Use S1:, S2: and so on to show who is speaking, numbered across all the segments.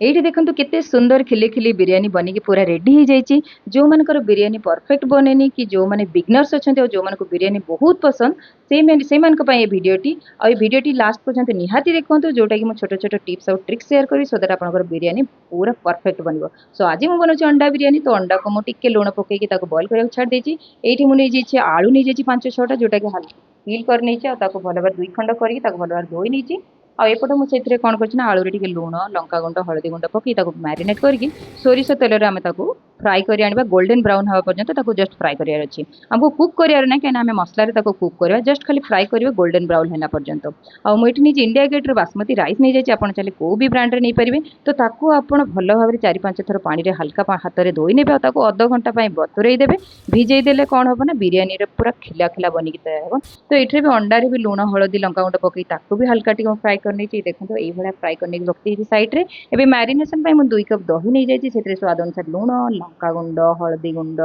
S1: ये देखो केते सुंदर खिले खिले बिरियानी बनिकी पूरा रेडी हो जाइए। जो मानकर बिरियानी परफेक्ट बनेनी कि जो माने बिगनर्स अच्छा जो मानक बिरियानी बहुत पसंद से भिडियोटी आ भिडियोटी लास्ट पर्यंत निहाती देखो जोटा कि छोट छोट टिप्स और ट्रिक्स शेयर करी सो दैट आपंकर बिरियानी पूरा परफेक्ट बन। सो आज मुझे बनाऊँ अंडा बिरियानी। तो अंडा को मुझे लुण पकईकि बॉइल करा छाड़ देती। ये मुझे आलू नहीं जाइए 5-6टा जोटा कि पील कर नहीं भल भाव 2 खंड करके भल भाव धोई नहीं। आउपटे मुझे कौन कर आलू टे लुण लंका गुंड हलदी गुंड पकई मैरिनेट करके सोरिष तेल आम फ्राए कर आने गोल्डन ब्राउन हवा पर्यंत जस्ट फ्राए करार अच्छी। आमको कुक करार ना कहीं मसलार कुक करवा जस्ट खाली फ्राए करेंगे गोल्डन ब्राउन है पर्यंत। मुझे नहीं इंडिया गेट बासमती राइस नहीं जाइए आप चले कौ भी ब्रांड नहीं पारे। तो ताकू आप भल भाव 4-5 थर पानी हल्का हाथ में धोई ने अध घंटा बतुरई देवे। भिजई देले कौन हम ना बिरियानी पूरा खिला खिला बनिकी तैयार हो। तो ये भी अंडारे भी लुण हलदी लंका गुंड पकई भी हल्का टी फ्राए करनी देखो ये फ्राए करने रखी सैड्रे। एवं मैरिनेसन 2 कप दही नहीं जाइए स्वाद अनुसार लुण लंका गुंड हलदी गुंड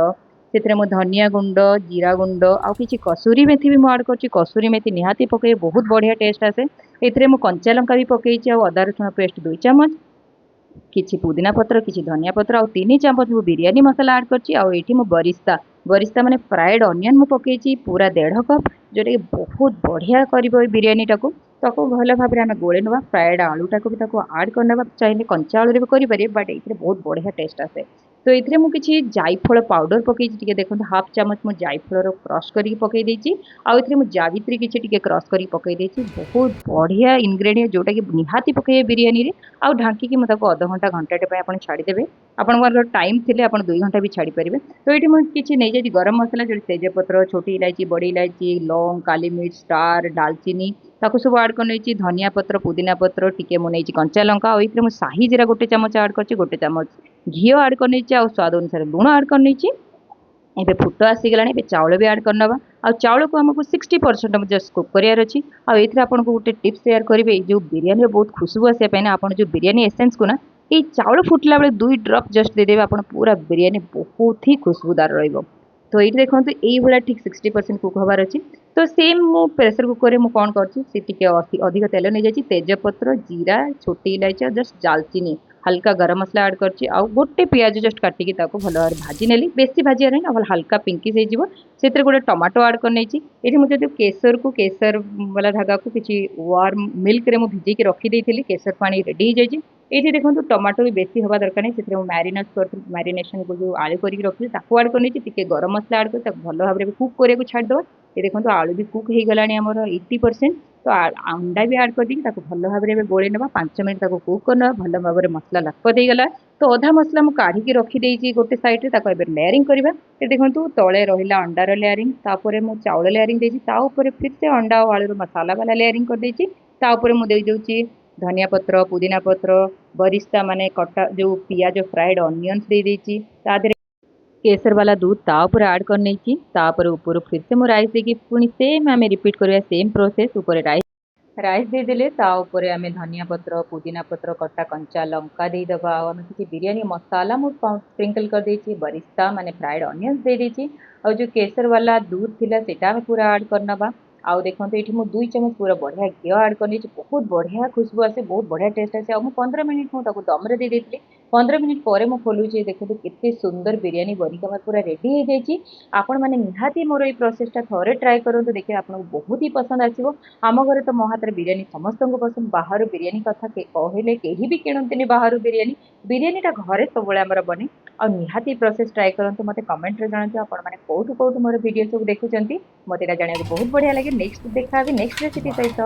S1: से धनिया गुंड जीरा गुंड आउ कि कसूरी मेथी भी मुझे आड कर कसूरी मेथी निहाती पकई बहुत बढ़िया टेस्ट आसे। ये कंचा लंका भी पकई अदा रसुण पेस्ट 2 चामच किछि पुदीना पत्र किछि धनिया पत्र और 3 चामच मु बिरियानी मसला ऐड करछि। आ एठी मु बरिस्ता बरिस्ता माने फ्राइड अनियन मु पकेछि पूरा 1.5 कप जोटा कि बहुत बढ़िया करिवो बिरियानी टाको ताको भल भाव में आम गोले नवा फ्राइड आलू टाको भी ताको ऐड करना चाहिए कंचा आलू भी करें बट ये बहुत बढ़िया टेस्ट आसे। तो ये मुझे जायफल पाउडर पकई देखो हाफ चामच मु जायफल क्रश करके पकई देछि। आ जावित्री किसी क्रश करके पकई देछि बहुत बढ़िया इनग्रेडिएंट जोटा कि निहाती पकई बिरियानी रे। आ ढांकी मुझे अध घंटा घंटाटे आप छाड़देवे आपंकर टाइम थे आप 2 घंटा भी छाड़ी पारे। तो ये मुझे किसी नहीं जाइए गरम मसला जो तेजपत्र छोटी इलायची बड़ी इलायची लौंग काली मिर्च स्टार दालचीनी ताको सब ऐड कर नहीं धनिया पत्र पुदीना पत्र टिके मुझे कंचा लंका और ये शाही जीरा 1 चामच ऐड कर 1 चामच घी ऐड कर नहीं स्वाद अनुसार लुण ऐड कर नहीं। एबे फुट आसीगला चाउल भी ऐड करना आ चाउल को आमको 60% जस्ट कुक करार अच्छी। आपको गोटे टिप्स शेयर करेंगे जो बिरियानी बहुत खुशबू आसापी ना आप जो बिरियानी एसेंस को ना ये चाउल फुटला बेले 2 ड्रप जस्ट देदेवे आप पूरा बिरियानी बहुत ही खुशबूदार रहिबो। तो ये देखो ये ठीक 60% कुक हबार अच्छी। तो सेम मु प्रेसर कुकर में कौन कर अधिक तेल नहीं जाइए तेजपत्र जीरा छोटी इलायची जस्ट दालचीनी हल्का गरम मसला ऐड कर गोटे पियाज जस्ट काटिकी भल भाव भाजी नेली बेसी भाजी ना भल हल्का पिंकिश हो गोटे टमाटो ऐड कर नहीं। ये मुझे जो केसर को केसर वाला धागा को किसी वार्म मिल्क रे भिजेकी रखी केसर पानी रेडी हो जाइए। ये देखो टमाटो भी बेसी हवा दरकार नहीं से मैरिनेट कर मैरिनेशन को जो आलू करके रखी ऐड कर गरम मसला ऐड कर भल भाव में कुक करने छाड़द। ये देखो आलू भी कुक हो गला 80%। तो अंडा भी ऐड करके भल भाव में गोले ना 5 मिनट कुक करना भल भाव में मसला लखपत हो गला। तो अधा मसला मुझे काढ़ी रखी गोटे सैड्रे लेयरिंग करवा। ये देखो तले रहा अंडार लेयरिंग मुझे चाउल लेयरिंग फिर से अंडा और आलू मसाला वाला लेयरिंग कर मुझे धनिया पत्र पुदीना पत्र बरिस्ता माने कटा जो पियाज फ्राइड अनियंस दे देछि केसर वाला दूध तापर ऐड कर नहीं ऊपर फिर से मु राइस देकी पुणी सेम आम रिपीट करवा सेम प्रोसेस ऊपर राइस देदेले तापर आम धनिया पत्र पुदीना पत्र कटा कंचा लंका देदबा आम किसी बिरियानी मसाला मु स्प्रिंकल कर देछि बरिस्ता माने फ्राइड अनियंस दे देछि और जो केसर वाला दूध थिला सेटा आम पूरा ऐड करनबा। आउ देखो ये मुझे 2 चामच पूरा बढ़िया घी ऐड कर बहुत बढ़िया खुशबू आसे बहुत बढ़िया टेस्ट आसे। और 15 मिनट मुझे दम रे दे देती 15 मिनट पर खोलुची देखो केते सुंदर बिरियानी बनिक पूरा रेडी हो जाइए। आपण मैंने निहाती मोर ये प्रोसेसटा थोड़े ट्राए करूँ देखिए आपको बहुत ही पसंद आसो। आम घर तो मो हाथ बिरियानी समस्त को पसंद बाहर बिरियानी कथा कहले कहीं भी किणती बाहर बिरियानी बिरियानीटा घरे सब आमर बने और निहाती प्रोसेस ट्राए करूँ मत कमेंट जानते आपण मैंने कौटू कौटू मोर वीडियो सब देखुं मत जानने बहुत बढ़िया लगे। नेक्स्ट देखा नेक्स्ट रेसिपी सहित।